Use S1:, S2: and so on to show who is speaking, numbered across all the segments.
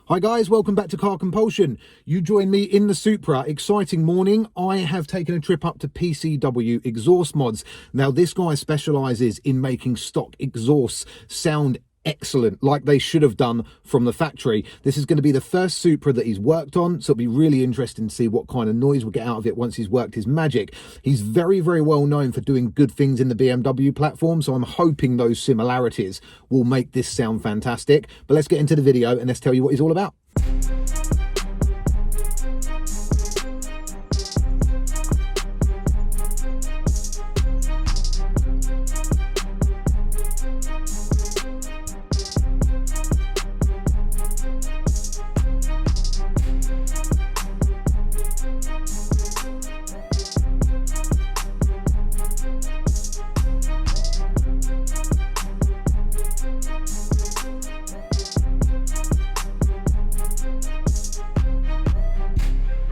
S1: Hi guys, welcome back to Car Compulsion. You join me in the Supra. Exciting morning. I have taken a trip up to PCW Exhaust Mods. Now this guy specialises in making stock exhausts sound excellent, like they should have done from the factory. This is going to be the first Supra that he's worked on, so it'll be really interesting to see what kind of noise we'll get out of it once he's worked his magic. He's very, very well known for doing good things in the BMW platform, so I'm hoping those similarities will make this sound fantastic. But let's get into the video and let's tell you what he's all about.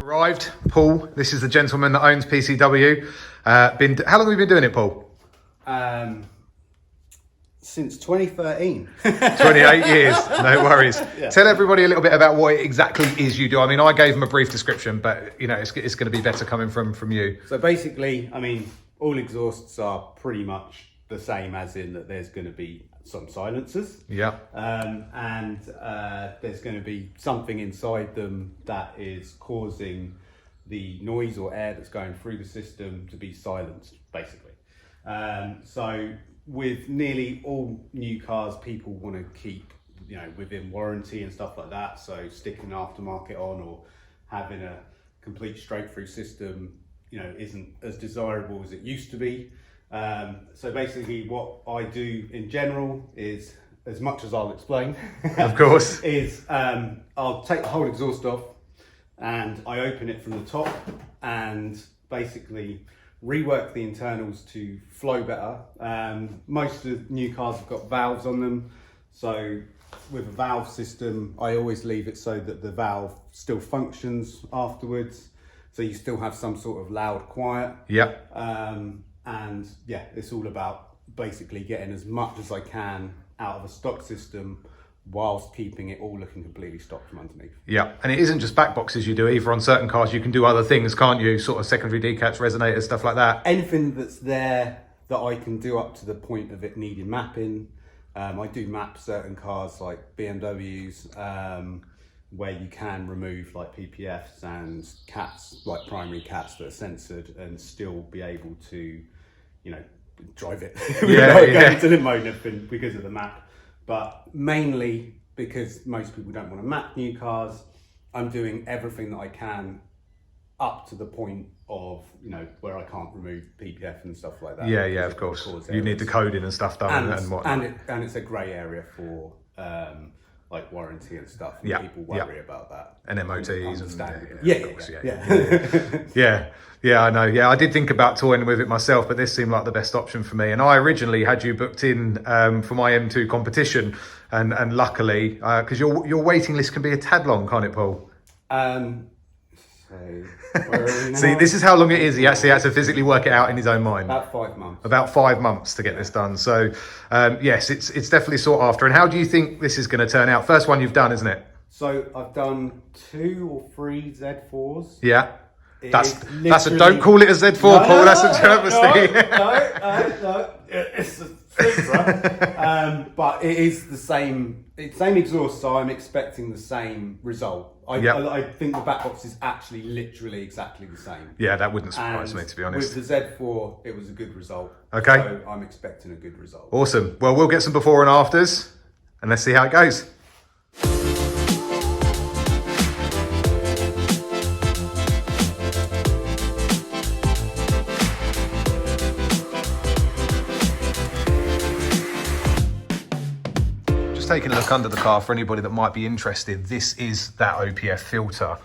S1: Arrived, Paul. This is the gentleman that owns PCW. How long have you been doing it, Paul?
S2: Since 2013.
S1: 28 years, no worries.
S2: Yeah.
S1: Tell everybody a little bit about what it exactly is you do. I mean, I gave them a brief description, but you know, it's going to be better coming from you.
S2: So basically, I mean, all exhausts are pretty much the same, as in that there's going to be some silencers.
S1: Yeah.
S2: And there's going to be something inside them that is causing the noise or air that's going through the system to be silenced, basically. So with nearly all new cars, people want to keep, you know, within warranty and stuff like that. So sticking an aftermarket on or having a complete straight through system, you know, isn't as desirable as it used to be. So basically what I do in general is, as much as I'll explain,
S1: Of course.
S2: is I'll take the whole exhaust off and I open it from the top and basically rework the internals to flow better. Most of the new cars have got valves on them. So with a valve system, I always leave it so that the valve still functions afterwards. So you still have some sort of loud quiet.
S1: Yep.
S2: And yeah, it's all about basically getting as much as I can out of a stock system whilst keeping it all looking completely stock from underneath.
S1: Yeah, and it isn't just back boxes you do either. On certain cars, you can do other things, can't you? Sort of secondary decats, resonators, stuff like that.
S2: Anything that's there that I can do up to the point of it needing mapping. I do map certain cars like BMWs, where you can remove like PPFs and cats, like primary cats that are censored, and still be able to, you know, drive it without going to limp mode because of the map. But mainly because most people don't want to map new cars, I'm doing everything that I can up to the point of, you know, where I can't remove PPF and stuff like that.
S1: Yeah, of course. You need the coding and stuff done and whatnot.
S2: And it's a grey area for like warranty and stuff. And people worry about that.
S1: And MOTs Yeah, I know. Yeah, I did think about toying with it myself, but this seemed like the best option for me. And I originally had you booked in for my M2 competition, and luckily, because your waiting list can be a tad long, can't it, Paul?
S2: So where are we now?
S1: See, this is how long it is. He actually had to physically work it out in his own mind.
S2: About 5 months.
S1: About 5 months to get this done. So, yes, it's definitely sought after. And how do you think this is going to turn out? First one you've done, isn't it?
S2: So I've done 2 or 3 Z4s.
S1: Yeah. That's a, don't call it a Z4, Paul. That's a travesty.
S2: No. It's a Supra. But it is the same exhaust, so I'm expecting the same result. I think the back box is actually literally exactly the same.
S1: Yeah, that wouldn't surprise me, to be honest.
S2: With the Z4, it was a good result.
S1: Okay.
S2: So I'm expecting a good result.
S1: Awesome. Well, we'll get some before and afters, and let's see how it goes. Taking a look under the car for anybody that might be interested. This is that OPF filter.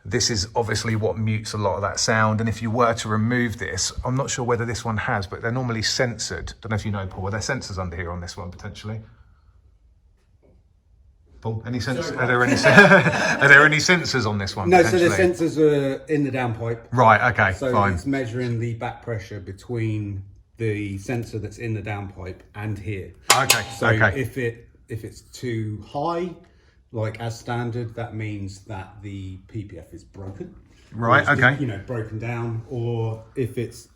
S1: This is obviously what mutes a lot of that sound, and if you were to remove this, I'm not sure whether this one has, but they're normally censored. Don't know if you know, Paul, are there sensors under here on this one potentially? Paul, any sensors? Are there any sensors on this one?
S2: No, so the sensors are in the downpipe.
S1: Right, okay,
S2: so
S1: fine.
S2: It's measuring the back pressure between the sensor that's in the downpipe and here.
S1: Okay,
S2: so
S1: okay.
S2: If it's too high, like as standard, that means that the PPF is broken.
S1: Right,
S2: Or it's
S1: okay.
S2: just, you know, broken down, or if it's,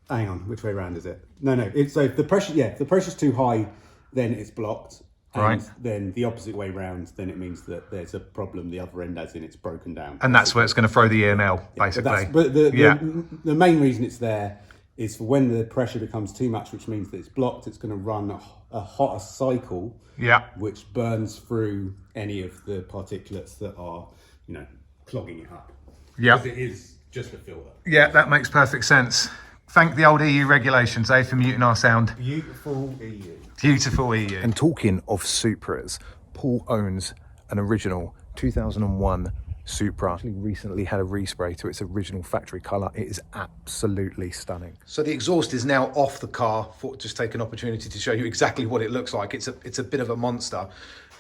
S2: hang on, which way around is it? No, it's so if the pressure, yeah, if the pressure's too high, then it's blocked. And
S1: Right.
S2: then the opposite way round, then it means that there's a problem the other end, as in it's broken down.
S1: And that's where it's going to throw the EML, basically.
S2: But the main reason it's there is for when the pressure becomes too much, which means that it's blocked, it's going to run a hotter cycle,
S1: Yeah.
S2: which burns through any of the particulates that are, you know, clogging it up.
S1: Yeah.
S2: Because it is just a filter.
S1: Yeah, that makes perfect sense. Thank the old EU regulations, for muting our sound.
S2: Beautiful EU.
S1: Beautiful EU. And talking of Supras, Paul owns an original 2001 Supra. Actually recently had a respray to its original factory colour. It is absolutely stunning. So the exhaust is now off the car. Thought just take an opportunity to show you exactly what it looks like. It's a bit of a monster.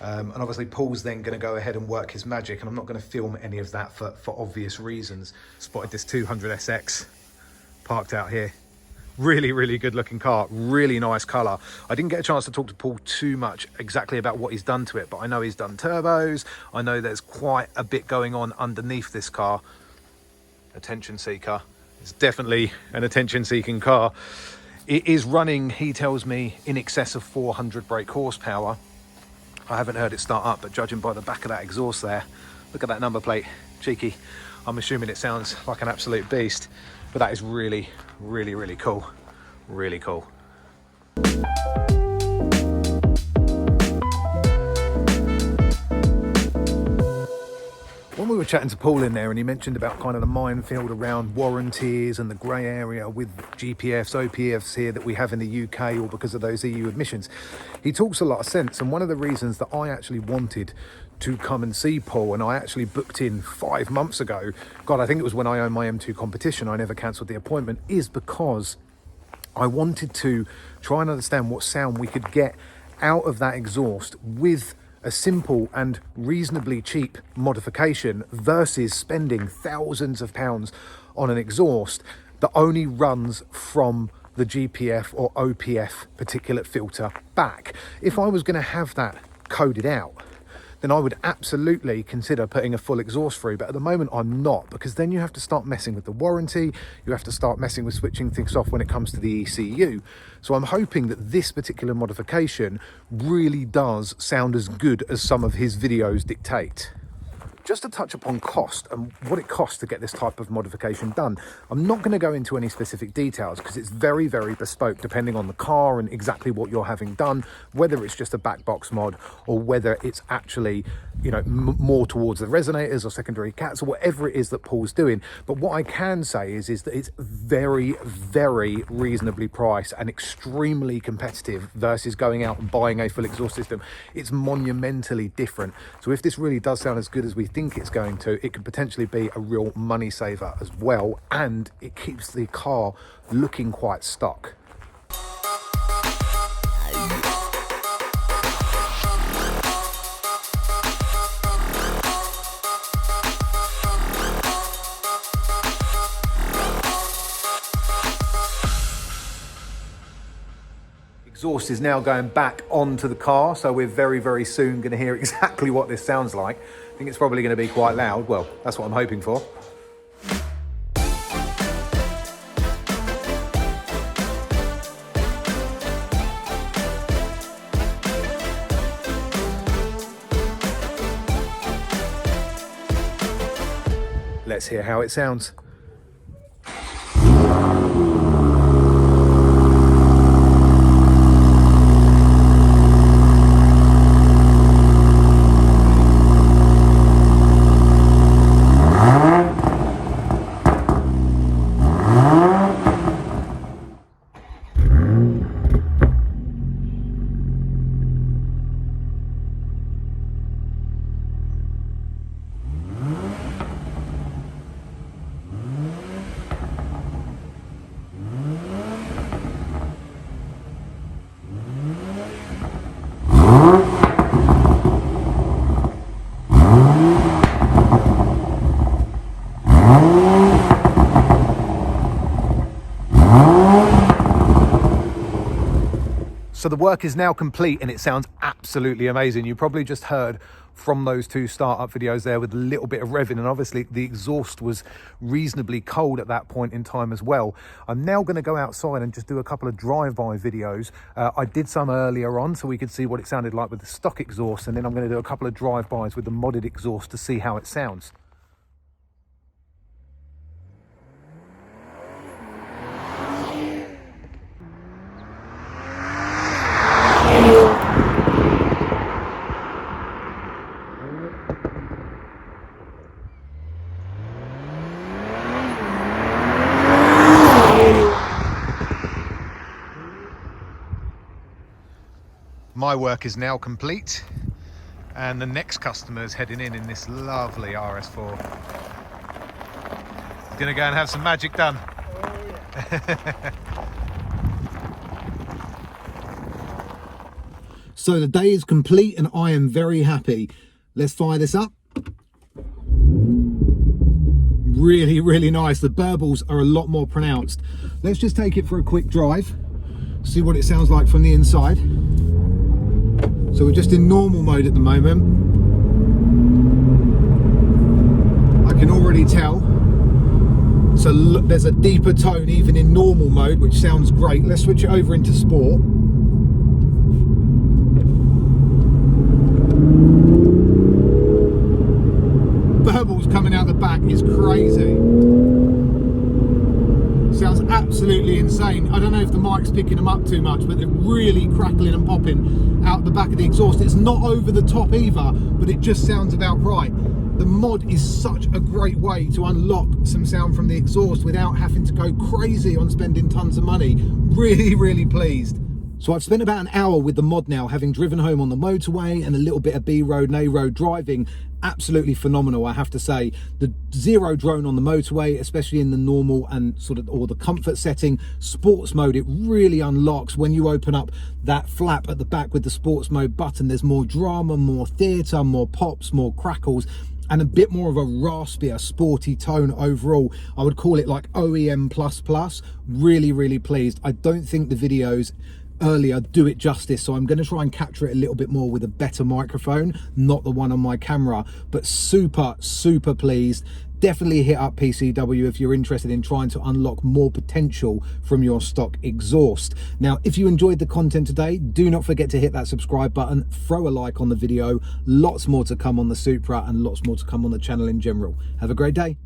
S1: And obviously Paul's then going to go ahead and work his magic, and I'm not going to film any of that for obvious reasons. Spotted this 200SX parked out here. Really, really good looking car, really nice colour. I didn't get a chance to talk to Paul too much exactly about what he's done to it, but I know he's done turbos. I know there's quite a bit going on underneath this car. Attention seeker. It's definitely an attention seeking car. It is running, he tells me, in excess of 400 brake horsepower. I haven't heard it start up, but judging by the back of that exhaust there, look at that number plate, cheeky. I'm assuming it sounds like an absolute beast, but that is really, really, really cool. Really cool. When we were chatting to Paul in there, and he mentioned about kind of the minefield around warranties and the grey area with GPFs, OPFs here that we have in the UK, all because of those EU admissions, he talks a lot of sense. And one of the reasons that I actually wanted to come and see Paul, and I actually booked in 5 months ago, God, I think it was when I owned my M2 competition, I never cancelled the appointment, is because I wanted to try and understand what sound we could get out of that exhaust with a simple and reasonably cheap modification versus spending thousands of pounds on an exhaust that only runs from the GPF or OPF particulate filter back. If I was going to have that coded out, then I would absolutely consider putting a full exhaust through. But at the moment, I'm not, because then you have to start messing with the warranty. You have to start messing with switching things off when it comes to the ECU. So I'm hoping that this particular modification really does sound as good as some of his videos dictate. Just to touch upon cost and what it costs to get this type of modification done. I'm not going to go into any specific details because it's very, very bespoke depending on the car and exactly what you're having done, whether it's just a back box mod or whether it's actually, you know, more towards the resonators or secondary cats or whatever it is that Paul's doing. But what I can say is that it's very, very reasonably priced and extremely competitive versus going out and buying a full exhaust system. It's monumentally different. So if this really does sound as good as we think it's going to, it could potentially be a real money saver as well, and it keeps the car looking quite stock. Exhaust is now going back onto the car, so we're very, very soon going to hear exactly what this sounds like. I think it's probably going to be quite loud. Well, that's what I'm hoping for. Let's hear how it sounds. So the work is now complete and it sounds absolutely amazing. You probably just heard from those two startup videos there with a little bit of revving, and obviously the exhaust was reasonably cold at that point in time as well. I'm now going to go outside and just do a couple of drive-by videos. I did some earlier on so we could see what it sounded like with the stock exhaust, and then I'm going to do a couple of drive-bys with the modded exhaust to see how it sounds. My work is now complete, and the next customer is heading in this lovely RS4. He's gonna go and have some magic done. Oh, yeah. So the day is complete and I am very happy. Let's fire this up. Really, really nice. The burbles are a lot more pronounced. Let's just take it for a quick drive, see what it sounds like from the inside. So we're just in normal mode at the moment. I can already tell. So look, there's a deeper tone even in normal mode, which sounds great. Let's switch it over into sport. Burbles coming out the back is crazy. Sounds absolutely insane. I don't know if the mic's picking them up too much, but they're really crackling and popping out the back of the exhaust. It's not over the top either, but it just sounds about right. The mod is such a great way to unlock some sound from the exhaust without having to go crazy on spending tons of money. Really, really pleased. So I've spent about an hour with the mod now, having driven home on the motorway and a little bit of B road and A road driving. Absolutely phenomenal, I have to say. The zero drone on the motorway, especially in the normal and sort of, or the comfort setting, sports mode, it really unlocks when you open up that flap at the back with the sports mode button. There's more drama, more theatre, more pops, more crackles, and a bit more of a raspier, sporty tone overall. I would call it like OEM++. Really, really pleased. I don't think the videos earlier do it justice, so I'm going to try and capture it a little bit more with a better microphone, not the one on my camera, but super pleased. Definitely hit up PCW if you're interested in trying to unlock more potential from your stock exhaust. Now, if you enjoyed the content today, do not forget to hit that subscribe button, throw a like on the video. Lots more to come on the Supra and lots more to come on the channel in general. Have a great day.